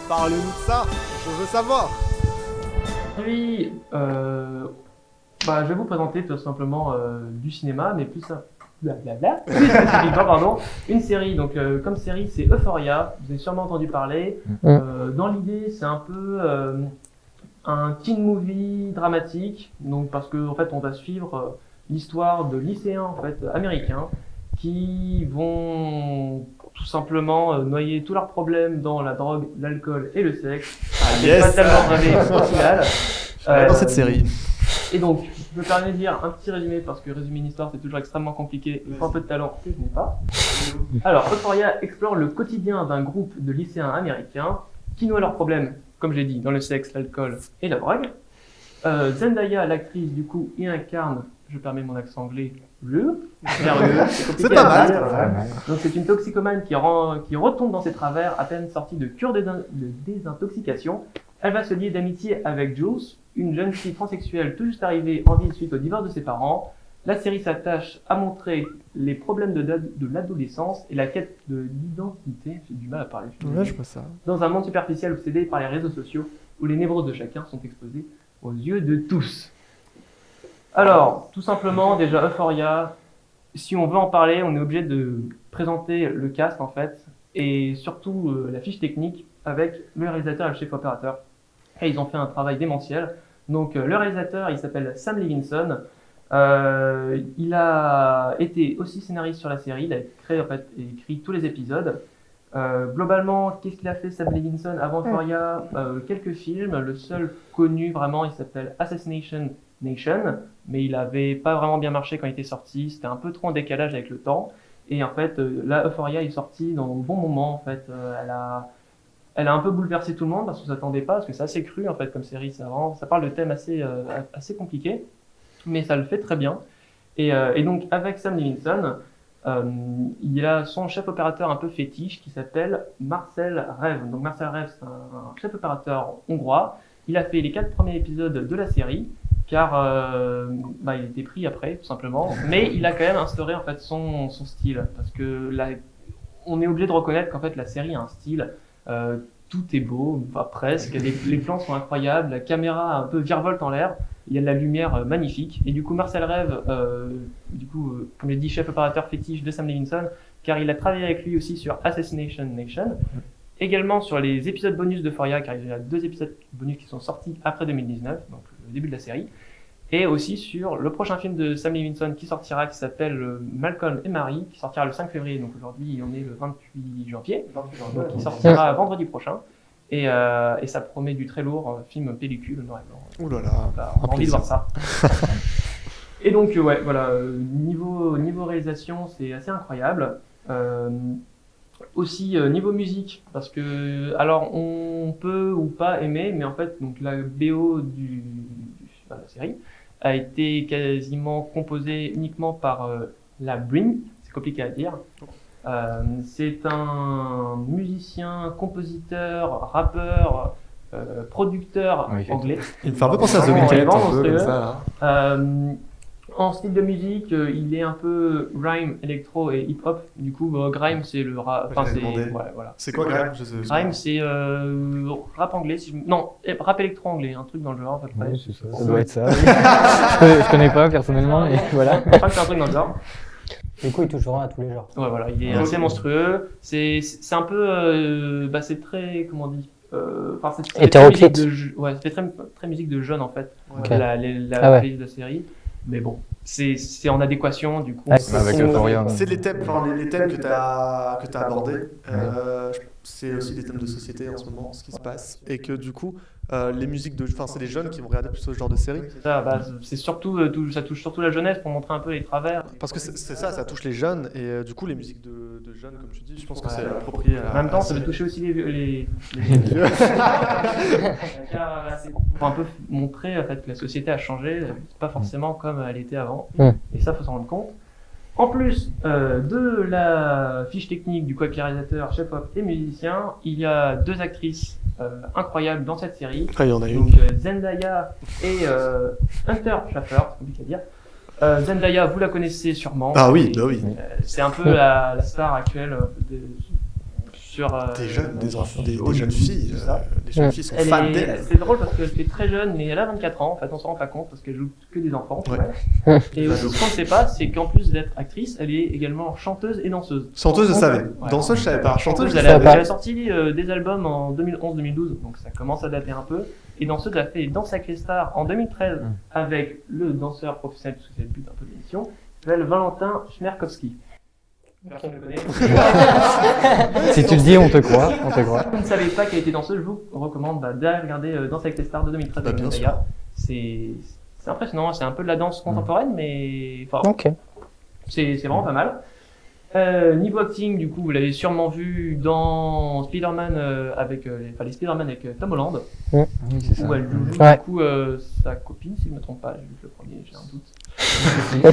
Parlez-nous de ça, je veux savoir. Aujourd'hui, je vais vous présenter tout simplement du cinéma, mais plus plus spécifiquement, pardon, une série. Donc, comme série, c'est Euphoria. Vous avez sûrement entendu parler. Dans l'idée, c'est un peu un teen movie dramatique. Donc, parce que en fait, on va suivre l'histoire de lycéens en fait américains qui vont tout simplement noyer tous leurs problèmes dans la drogue, l'alcool et le sexe. C'est pas tellement rêvé au final. Dans cette série. Et donc, je me permets de dire un petit résumé parce que résumer une histoire c'est toujours extrêmement compliqué. Il faut un peu de talent que je n'ai pas. Alors, Euphoria explore le quotidien d'un groupe de lycéens américains qui noient leurs problèmes, comme je l'ai dit, dans le sexe, l'alcool et la drogue. Zendaya, l'actrice, du coup, y incarne, je permets mon accent anglais, c'est pas mal. Donc c'est une toxicomane qui retombe dans ses travers à peine sortie de cure de désintoxication. Elle va se lier d'amitié avec Jules, une jeune fille transsexuelle tout juste arrivée en ville suite au divorce de ses parents. La série s'attache à montrer les problèmes de l'adolescence et la quête de l'identité, j'ai du mal à parler, Je vois ça. dans un monde superficiel obsédé par les réseaux sociaux où les névroses de chacun sont exposées aux yeux de tous. Alors, tout simplement, déjà, Euphoria, si on veut en parler, on est obligé de présenter le cast, en fait, et surtout la fiche technique avec le réalisateur et le chef opérateur. Et ils ont fait un travail démentiel. Donc, le réalisateur, il s'appelle Sam Levinson. Il a été aussi scénariste sur la série. Il a créé, en fait, et écrit tous les épisodes. Globalement, qu'est-ce qu'il a fait Sam Levinson avant Euphoria? Quelques films. Le seul connu, vraiment, il s'appelle Assassination Nation, mais il avait pas vraiment bien marché quand il était sorti, c'était un peu trop en décalage avec le temps, et en fait, là, Euphoria est sortie dans le bon moment, en fait, elle a un peu bouleversé tout le monde, parce qu'on s'attendait pas, parce que c'est assez cru, en fait, comme série, ça parle de thèmes assez compliqués, mais ça le fait très bien, et donc, avec Sam Levinson, il a son chef opérateur un peu fétiche, qui s'appelle Marcel Rev. Donc Marcel Rev, c'est un chef opérateur hongrois, il a fait les 4 premiers épisodes de la série, car il était pris après, tout simplement. Mais il a quand même instauré en fait son style, parce que là, on est obligé de reconnaître qu'en fait la série a un style. Tout est beau, enfin presque. Les plans sont incroyables, la caméra un peu virevolte en l'air. Il y a de la lumière magnifique. Et du coup, Marcel Rev, comme je l'ai dit, chef opérateur fétiche de Sam Levinson, car il a travaillé avec lui aussi sur Assassination Nation. Également sur les épisodes bonus de Euphoria, car il y a 2 épisodes bonus qui sont sortis après 2019, donc le début de la série. Et aussi sur le prochain film de Sam Levinson qui sortira, qui s'appelle Malcolm et Marie, qui sortira le 5 février, donc aujourd'hui on est le 28 janvier, donc qui sortira vendredi prochain. Et ça promet du très lourd, film pellicule, noir et blanc. Ouh là là, on a envie de voir ça. Et donc voilà, niveau réalisation, c'est assez incroyable. Aussi niveau musique, parce que alors on peut ou pas aimer, mais en fait donc la BO de la série a été quasiment composée uniquement par la Brin, c'est compliqué à dire. C'est un musicien, compositeur, rappeur, producteur anglais. Il me fait un peu penser à The Weeknd, un peu comme ça. En style de musique, il est un peu grime, électro et hip-hop. Du coup, grime, c'est le rap. Enfin, c'est voilà. C'est quoi grime? Grime, c'est rap anglais. Non, rap électro anglais, un truc dans le genre à peu près. Oui, c'est ça. Ça doit être ça. Je connais pas personnellement, mais voilà. Je crois que c'est un truc dans le genre. Du coup, il touche vraiment à tous les genres. Ouais, voilà, il est assez monstrueux. C'est un peu, c'est très, comment on dit. C'est hétéroclite. C'est très musique de jeunes en fait. Okay. La playlist de la série. Mais bon, c'est en adéquation du coup. Avec Euphoria. C'est les thèmes que tu as abordés. C'est aussi des thèmes de société en ce moment, ce qui se passe. Et que du coup, les musiques c'est les jeunes qui vont regarder plus ce genre de série. C'est surtout, ça touche surtout la jeunesse pour montrer un peu les travers. Parce que c'est ça touche les jeunes. Et du coup, les musiques de jeunes, comme tu dis, je pense que c'est approprié. En même temps, ça veut toucher aussi les car c'est pour un peu montrer en fait, que la société a changé, c'est pas forcément comme elle était avant. Et ça, faut s'en rendre compte. En plus de la fiche technique du réalisateur, chef-op et musicien, il y a 2 actrices incroyables dans cette série. Il y en a donc Zendaya et Hunter Schafer, c'est compliqué à dire. Zendaya, vous la connaissez sûrement. Ah oui, bah oui. C'est un peu la star actuelle sur Des jeunes, des enfants, des Hollywood, jeunes filles. tout ça. Les jeunes filles sont fans d'elle. C'est drôle parce qu'elle fait très jeune, mais elle a 24 ans. En fait, on s'en rend pas compte parce qu'elle joue que des enfants. Ouais. Et aussi, ce qu'on ne sait pas, c'est qu'en plus d'être actrice, elle est également chanteuse et danseuse. Chanteuse, je savais. Ouais. Danseuse, je savais pas. Chanteuse, je Elle savais. a sorti des albums en 2011-2012, donc ça commence à dater un peu. Et danseuse, elle a fait Danse avec les stars en 2013 avec le danseur professionnel, parce que c'est le but un peu de l'émission, qui s'appelle Valentin Chmerkovski. Personne ne le connaît. Si tu le dis, on te croit. On te croit. Si vous ne savez pas qu'elle était danseuse, je vous recommande d'aller regarder Danse avec les stars de 2013 Bah, avec bien Zendaya. C'est impressionnant, c'est un peu de la danse contemporaine, mais enfin, Ok. c'est vraiment pas mal. Niveau acting, du coup, vous l'avez sûrement vu dans Spider-Man avec les Spider-Man avec Tom Holland, Oui, c'est ça. où elle joue Ouais. du coup sa copine, si je ne me trompe pas, j'ai vu le premier, j'ai un doute.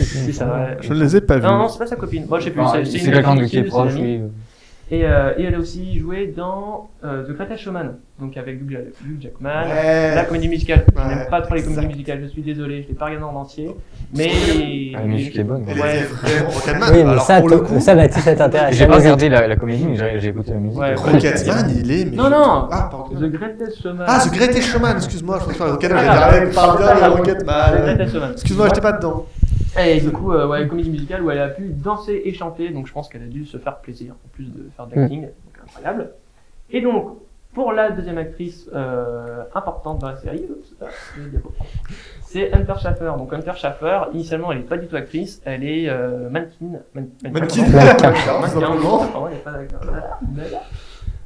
C'est ça, ouais. Je ne les ai pas vus. Non, c'est pas sa copine. Moi, je sais plus. Ah, une c'est quelqu'un de copine qui est de ses proche, amis. oui. Et elle a aussi joué dans The Greatest Showman, donc avec Hugh Jackman. La Ouais. comédie musicale. Je Ouais, n'aime pas trop les comédies exact. musicales, je suis désolé, je l'ai pas regardé en entier. Mais. La musique est bonne. Elle Ouais. était vraiment Rocketman. Oui, mais Alors, ça, pour le coup, ça Baptiste, ça t'intéresse. J'ai pas regardé la comédie, mais j'ai écouté la musique. Ouais. Rocketman, il est. mais- Non, non. Ah, pardon. The Greatest Showman. Ah, The Greatest Showman, excuse-moi, je préfère Rocketman. Ah, J'ai dit, parle bien de The Rocketman. Greatest Showman. Excuse-moi, j'étais pas dedans. Et du coup, ouais, comédie musicale où elle a pu danser et chanter, donc je pense qu'elle a dû se faire plaisir, en plus de faire de l'acting, donc incroyable. Et donc, pour la deuxième actrice importante dans la série, c'est Hunter Schafer. Donc Hunter Schafer, initialement, elle n'est pas du tout actrice, elle est mannequin. Mannequin. Oh, elle est pas d'accord.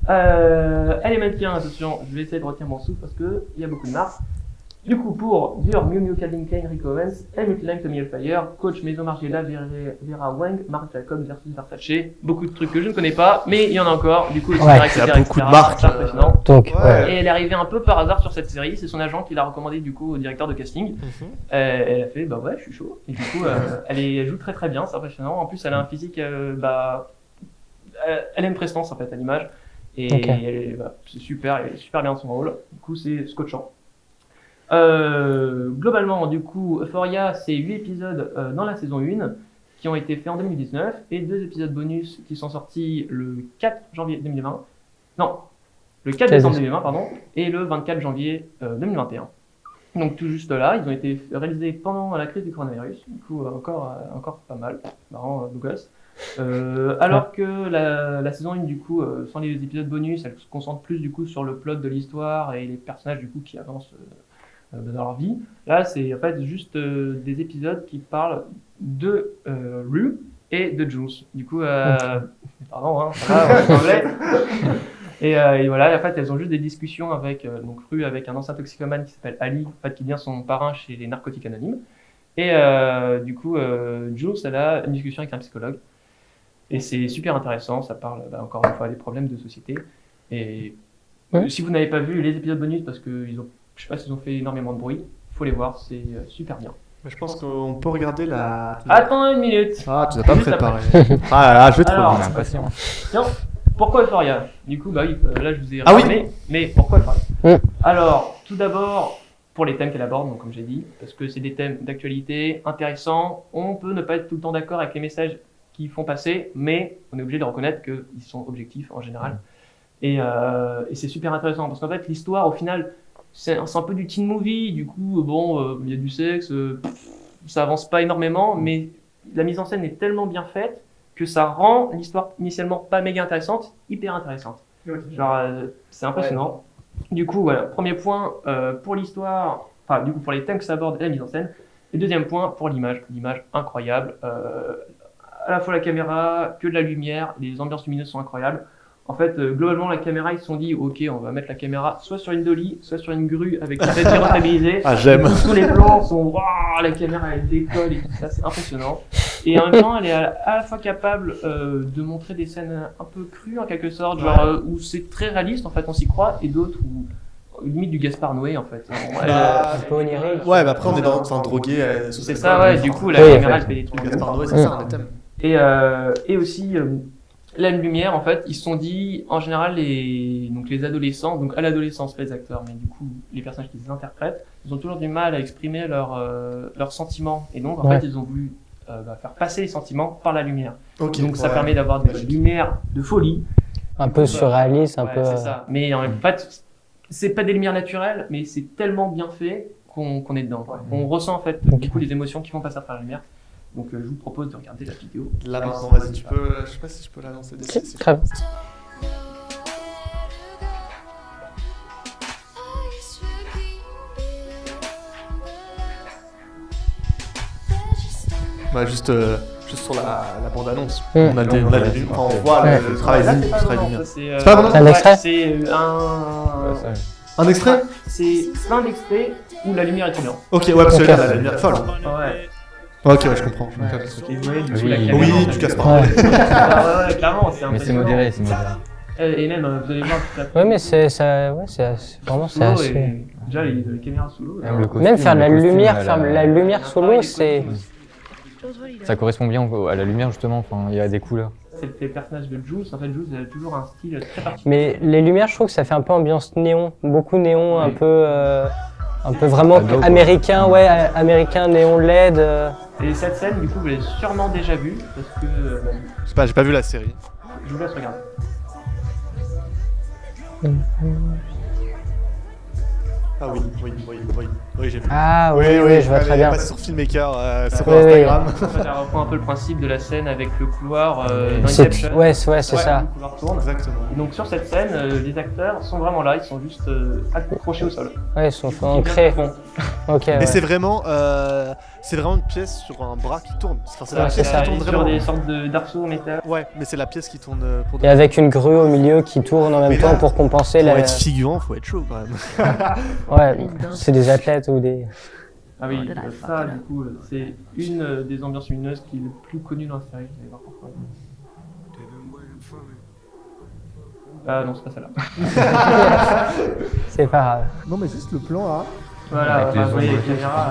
Elle est mannequin, attention, je vais essayer de retenir mon souffle parce qu'il y a beaucoup de marques. Du coup, pour Dur, Miu Miu, Calvin Klein, Rick Owens, Helmut Lang, Tommy Hilfiger, Coach, Maison Margiela, Vera Wang, Marc Jacobs versus Versace. Beaucoup de trucs que je ne connais pas, mais il y en a encore. Du coup, etc., Ouais, etc., il y a beaucoup de etc., marques. c'est impressionnant. Donc, Ouais. Et elle est arrivée un peu par hasard sur cette série. C'est son agent qui l'a recommandé du coup au directeur de casting. Elle a fait bah ouais, je suis chaud. Et du coup, elle joue très très bien, c'est impressionnant. En plus, elle a un physique, elle a une prestance en fait à l'image. Et Ok. c'est super, elle est super bien dans son rôle. Du coup, c'est scotchant. Globalement, du coup, Euphoria, c'est 8 épisodes dans la saison 1 qui ont été faits en 2019 et 2 épisodes bonus qui sont sortis le 4 janvier 2020. Non, le 4 décembre 2020, pardon, et le 24 janvier 2021. Donc tout juste là, ils ont été réalisés pendant la crise du coronavirus, du coup encore pas mal, marrant, beau gosse. Alors que la saison 1 du coup, sans les épisodes bonus, elle se concentre plus du coup sur le plot de l'histoire et les personnages du coup qui avancent dans leur vie. Là, c'est en fait juste des épisodes qui parlent de Rue et de Jules. Du coup, pardon, hein, ça va, en anglais. Et voilà, en fait, elles ont juste des discussions avec donc Rue avec un ancien toxicomane qui s'appelle Ali, en fait, qui devient son parrain chez les narcotiques anonymes. Et du coup, Jules, elle a une discussion avec un psychologue. Et c'est super intéressant, ça parle encore une fois des problèmes de société. Et si vous n'avez pas vu les épisodes bonus, parce que je sais pas s'ils ont fait énormément de bruit, faut les voir, c'est super bien. Mais je pense qu'on peut regarder la. Attends une minute. Ah, tu n'as pas Juste préparé. Ah là là, je vais te Alors, On a l'impression. Tiens, pourquoi Euphoria? Du coup, bah oui, là je vous ai Ah oui. ramené, mais pourquoi Euphoria? Ouais. Alors, tout d'abord, pour les thèmes qu'elle aborde, donc comme j'ai dit, parce que c'est des thèmes d'actualité intéressants, on peut ne pas être tout le temps d'accord avec les messages qu'ils font passer, mais on est obligé de reconnaître qu'ils sont objectifs en général. Et c'est super intéressant, parce qu'en fait, l'histoire, au final, c'est un peu du teen movie, du coup, bon, il y a du sexe, ça avance pas énormément, mais la mise en scène est tellement bien faite que ça rend l'histoire initialement pas méga intéressante, hyper intéressante. Genre, c'est impressionnant. Du coup, voilà, premier point pour l'histoire, enfin, du coup, pour les thèmes que ça aborde et la mise en scène. Et deuxième point pour l'image incroyable. À la fois la caméra, que de la lumière, les ambiances lumineuses sont incroyables. En fait, globalement, la caméra, ils se sont dit, ok, on va mettre la caméra soit sur une dolly, soit sur une grue avec une tête qui est rentabilisée. Ah, j'aime. Tous les plans sont, waouh, la caméra elle décolle et tout ça, c'est impressionnant. Et en même temps, elle est à la fois capable de montrer des scènes un peu crues en quelque sorte, genre où c'est très réaliste, en fait, on s'y croit, et d'autres où limite du Gaspard Noé en fait. un peu onirique. Ouais, bah après on est dans enfin drogué. C'est ça, ouais. Du coup, la Oui, caméra en elle fait. fait des trucs. Gaspard Noé, c'est ça un des thèmes. Et aussi la lumière, en fait, ils se sont dit, en général, les adolescents, donc à l'adolescence, pas les acteurs, mais du coup, les personnages qui les interprètent, ils ont toujours du mal à exprimer leurs sentiments. Et donc, en fait, ils ont voulu faire passer les sentiments par la lumière. Ok. Donc, ça ouais. permet d'avoir des lumières de folie. Un peu surréaliste, un Ouais, peu. c'est ça. Mais en fait, c'est pas des lumières naturelles, mais c'est tellement bien fait qu'on est dedans. Quoi. On ressent en fait du coup les émotions qui vont passer à travers la lumière. Donc je vous propose de regarder la vidéo. Là maintenant, vas-y, tu peux. Je sais pas si je peux la lancer. Si, très bien. Bah, juste sur la bande-annonce. Mm. On a des lumières. Enfin, on voit Ouais. le travail Là, du c'est pas travail vraiment, lumière. ça, C'est pas vraiment un extrait C'est un extrait. c'est plein d'extraits où la lumière est trop bien. Ok, ouais, parce que Ok. là, la lumière est folle. Ouais. Ok, ouais, je comprends. Je capte le truc. Et vous voyez, du coup, Oui. la caméra, Oui, en fait, tu casses pas. Ouais. Ouais, clairement, c'est Mais c'est impressionnant. modéré, c'est modéré. Et même, vous allez voir tout à fait. Ouais, mais c'est vraiment c'est Solo assez. et déjà les caméras sous l'eau. Même le costume, Même faire le la costume, lumière, elle faire a- la lumière solo, c'est. Ça correspond bien à la lumière justement, enfin, il y a des couleurs. C'est le personnage de Jules. En fait, Jules a toujours un style très particulier. Mais les lumières, je trouve que ça fait un peu ambiance néon, beaucoup néon, un peu vraiment Ado, quoi. américain, ouais, américain néon LED. Et cette scène, du coup, vous l'avez sûrement déjà vue parce que Je sais pas, j'ai pas vu la série. je vous laisse regarder. Ah oui, j'ai vu. Ah oui, je vois elle très est bien. passée sur Filmmaker, sur Oui, Instagram. En fait, elle reprend un peu le principe de la scène avec le couloir dans C'est Inception. ouais, c'est ça. Le couloir tourne. Exactement. Et donc sur cette scène, les acteurs sont vraiment là, ils sont juste accrochés au sol. Ouais, ils sont ancrés. Bon. Ok. Et Ouais. c'est vraiment une pièce sur un bras qui tourne. Enfin, c'est la Ouais, pièce c'est ça. qui tourne Sur vraiment. des sortes d'arceaux en métal. Ouais, mais c'est la pièce qui tourne pour Et avec une grue au milieu qui tourne en même Mais temps là, pour compenser Pour la. être figurant, faut être chaud quand même. Ouais, c'est des athlètes ou des. Ah oui, ça du coup, c'est une des ambiances lumineuses qui est le plus connue dans la série. Vous allez voir pourquoi. Ah non, c'est pas celle-là. C'est pas grave. Non, mais juste le plan là. Voilà, Avec les vous voyez les ombres. caméras.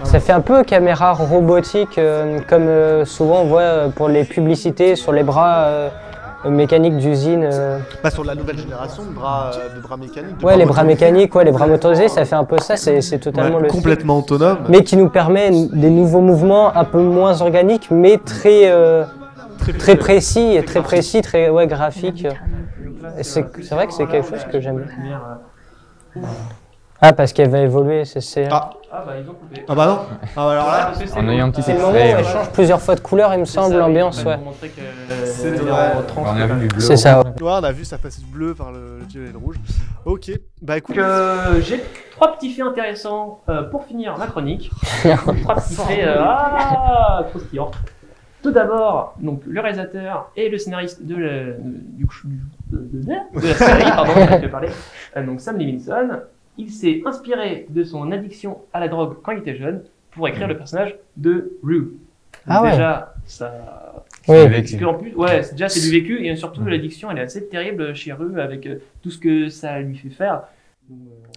Ça fait un peu caméra robotique, comme souvent on voit pour les publicités sur les bras mécaniques d'usine. Bah, sur la nouvelle génération de bras mécaniques. de Ouais, les bras bras mécaniques, ouais, les bras motorisés, ça fait un peu ça, c'est totalement Ouais, le style. complètement autonome. Mais qui nous permet des nouveaux mouvements un peu moins organiques, mais très précis, très ouais, graphiques. Et c'est vrai que c'est quelque chose que j'aime bien. Ah, parce qu'elle va évoluer, c'est. Ah bah ils ont coupé. Ah bah non. Ah bah alors là. En ayant un petit C'est le moment où extrait, elle change plusieurs fois de couleur, il me semble, l'ambiance, ouais. Pour montrer que C'est elle est vrai. en transe. on a vu du bleu. C'est ça, ouais. Ouais, on a vu ça passer du bleu par le violet et le rouge. Ok, bah écoute. Donc, j'ai 3 petits faits intéressants pour finir ma chronique. 3 petits faits croustillants. Tout d'abord, donc le réalisateur et le scénariste de la série, pardon, je vais parler, donc Sam Levinson, il s'est inspiré de son addiction à la drogue quand il était jeune pour écrire le personnage de Rue. Ah ouais. Déjà, ça. Oui. Vécu. Parce qu'en plus, ouais, déjà c'est du vécu et surtout l'addiction, elle est assez terrible chez Rue avec tout ce que ça lui fait faire.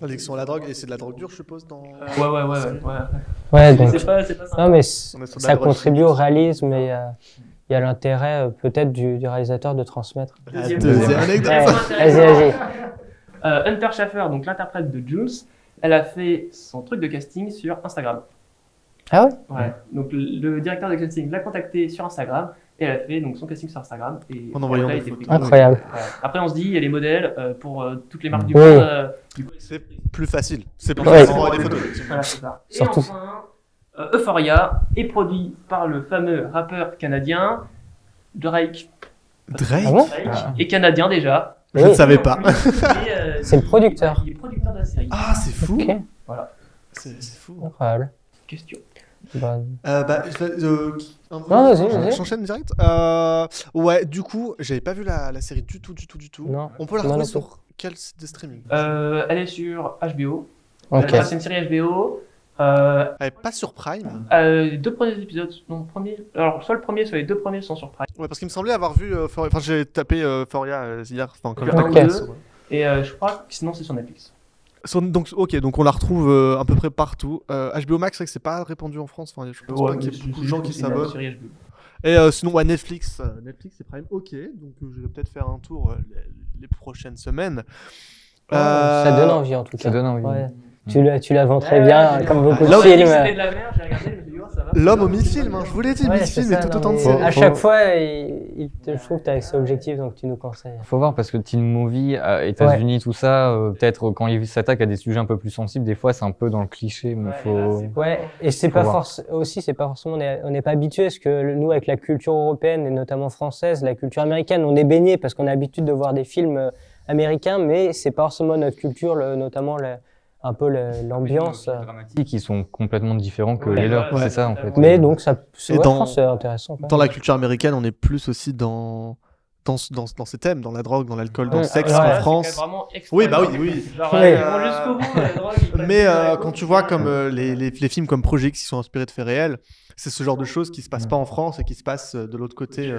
Addiction à la drogue, et c'est de la drogue dure, je suppose, dans. Ouais. Ouais, donc. C'est pas simple. Non, mais On est sur de la ça drogue contribue au réalisme et il y a l'intérêt peut-être du réalisateur de transmettre. Deuxième anecdote. Ouais, vas-y. Hunter Schafer, donc l'interprète de Jules, elle a fait son truc de casting sur Instagram. Ah ouais? Ouais. Donc le directeur de casting l'a contacté sur Instagram et elle a fait donc son casting sur Instagram et En envoyant elle a des été photos. prise. Incroyable. Ouais. Après on se dit, elle est modèle pour toutes les marques du Oui. monde. C'est plus facile. C'est plus Ouais. facile d'envoyer des photos. Voilà, c'est ça. Et Surtout. enfin, Euphoria est produit par le fameux rappeur canadien Drake. Drake. Ah bon? Drake est canadien déjà. Je ne savais pas. C'est le producteur. Il est producteur de la série. Ah, c'est fou. Ok, Voilà. C'est fou. incroyable. Question. Bah, Non, vas-y. J'enchaîne direct. Ouais, du coup, j'avais pas vu la série du tout. Non. On peut la Non, retrouver non sur quel site de streaming? Elle est sur HBO. ok. C'est une série HBO. Elle est pas sur Prime. 2 premiers épisodes. Non, alors, soit le premier, soit les 2 premiers sont sur Prime. Ouais, parce qu'il me semblait avoir vu. Enfin, j'ai tapé Euphoria hier. Enfin, quand Le j'ai un ou tapé. deux. Et je crois que sinon, c'est sur Netflix. Donc, ok, donc on la retrouve à peu près partout. HBO Max, c'est vrai que c'est pas répandu en France. Enfin, je pense pas qu'il y ait beaucoup de gens qui s'abonnent. Série HBO. Et sinon, ouais, Netflix et Prime, ok. Donc je vais peut-être faire un tour les prochaines semaines. Ça donne envie en tout cas. Ça donne envie. Ouais. Tu la vends très bien, comme beaucoup de Là où films. c'était de la merde, j'ai regardé, je me suis dit, oh, ça va. L'homme au mi-film, je vous l'ai dit, Ouais, mi-film c'est et ça, tout non, autant de mais séries. à chaque fois, je trouve que tu as accès objectif, donc tu nous conseilles. Faut voir parce que teen movie, États-Unis, tout ça, peut-être quand ils s'attaquent à des sujets un peu plus sensibles, des fois c'est un peu dans le cliché, mais Ouais, et c'est Faut pas voir. aussi, c'est pas forcément, on n'est pas habitué, parce que nous, avec la culture européenne et notamment française, la culture américaine, on est baigné parce qu'on a l'habitude de voir des films américains, mais c'est pas forcément notre culture, notamment un peu l'ambiance. dramatiques qui sont complètement différents que Ouais, les leurs, ouais, c'est ça en fait. Mais donc, ça, Et je dans- pense que c'est intéressant. quoi. Dans la culture américaine, on est plus aussi dans ces thèmes, dans la drogue, dans l'alcool, dans le Ouais, sexe ouais, qu'en ouais, France. Oui, Oui, bah oui, oui. Genre, Ouais. ils vont jusqu'au bout, la drogue, ils passent Mais direct quand au- tu vois comme les films comme Projet X qui sont inspirés de faits réels, c'est ce genre de choses qui se passent pas en France et qui se passent de l'autre côté.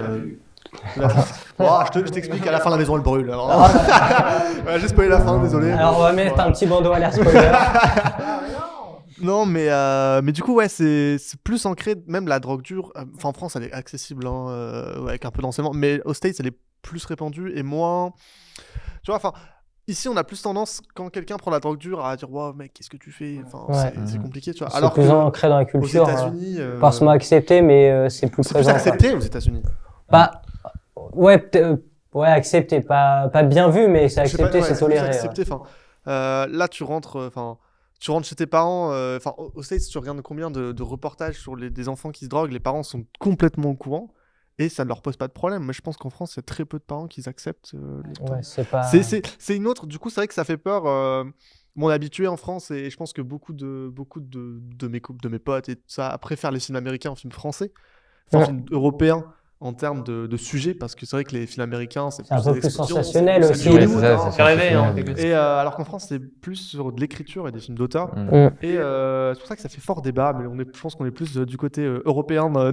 Je t'explique, à la fin la maison elle brûle. Alors. Ouais, j'ai spoilé la fin, désolé. Alors, on va mettre un petit bandeau à l'air spoiler. Non, mais du coup, ouais, c'est plus ancré, même la drogue dure. Enfin, en France, elle est accessible, ouais, avec un peu d'enseignement, mais aux States, elle est plus répandue et moins. Tu vois, enfin, ici, on a plus tendance, quand quelqu'un prend la drogue dure, à dire, wow, mec, qu'est-ce que tu fais? Enfin, Ouais. c'est compliqué, tu vois. C'est Alors plus que ancré dans la aux culture. États-Unis, Pas forcément accepté, mais c'est plus c'est plus présent. accepté aux États-Unis. Pas, ouais, ouais, accepté, pas bien vu, mais c'est Je sais pas, accepté, ouais, c'est plus toléré. accepté. Enfin, là, tu rentres chez tes parents. Enfin, aux States, tu regardes combien de reportages sur des enfants qui se droguent. Les parents sont complètement au courant et ça ne leur pose pas de problème. Moi, je pense qu'en France, il y a très peu de parents qui acceptent. Ouais, c'est pas. C'est une autre. Du coup, c'est vrai que ça fait peur. On est habitué en France et je pense que beaucoup de mes couples, de mes potes et tout ça préfèrent les films américains aux films français, enfin, Ouais. films européens. En termes de sujets, parce que c'est vrai que les films américains, c'est un peu des plus explosions, sensationnel c'est aussi. du Ouais, Hollywood, c'est ça, hein. c'est C'est rêvé, hein, sensationnel. quelque Et alors qu'en France, c'est plus sur de l'écriture et des films d'auteur. Mm. Et c'est pour ça que ça fait fort débat, mais je pense qu'on est plus du côté européen. Moi,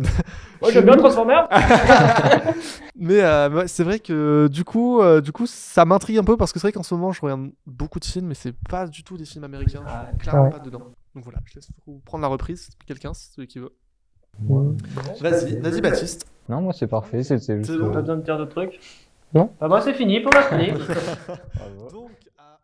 j'aime bien Transformers. Mais ouais, c'est vrai que du coup, ça m'intrigue un peu parce que c'est vrai qu'en ce moment, je regarde beaucoup de films, mais c'est pas du tout des films américains. Je suis clairement Ouais. pas dedans. Donc voilà, je laisse vous prendre la reprise, quelqu'un, c'est celui qui veut. Mm. Vas-y, Baptiste. Non, moi c'est parfait, c'est juste. C'est bon. Pas besoin de dire de trucs. Non. Bah, moi, c'est fini pour la chronique. Donc, à